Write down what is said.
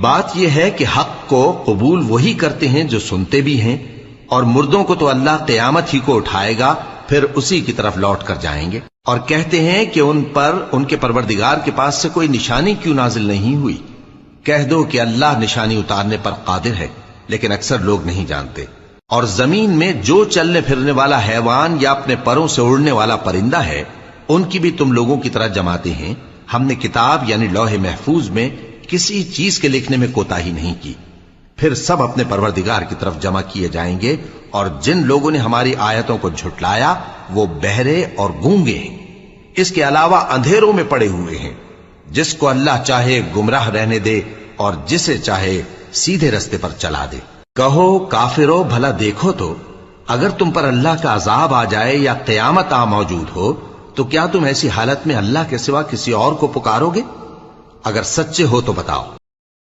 بات یہ ہے کہ حق کو قبول وہی کرتے ہیں جو سنتے بھی ہیں، اور مردوں کو تو اللہ قیامت ہی کو اٹھائے گا، پھر اسی کی طرف لوٹ کر جائیں گے۔ اور کہتے ہیں کہ ان پر ان کے پروردگار کے پاس سے کوئی نشانی کیوں نازل نہیں ہوئی؟ کہہ دو کہ اللہ نشانی اتارنے پر قادر ہے، لیکن اکثر لوگ نہیں جانتے۔ اور زمین میں جو چلنے پھرنے والا حیوان یا اپنے پروں سے اڑنے والا پرندہ ہے، ان کی بھی تم لوگوں کی طرح جماتے ہیں۔ ہم نے کتاب یعنی لوح محفوظ میں کسی چیز کے لکھنے میں کوتاہی نہیں کی۔ پھر سب اپنے پروردگار کی طرف جمع کیے جائیں گے، اور جن لوگوں نے ہماری آیتوں کو جھٹلایا وہ بہرے اور گونگے ہیں، اس کے علاوہ اندھیروں میں پڑے ہوئے ہیں۔ جس کو اللہ چاہے گمراہ رہنے دے اور جسے چاہے سیدھے رستے پر چلا دے۔ کہو کافرو بھلا دیکھو تو، اگر تم پر اللہ کا عذاب آ جائے یا قیامت آ موجود ہو تو کیا تم ایسی حالت میں اللہ کے سوا کسی اور کو پکارو گے؟ اگر سچے ہو تو بتاؤ۔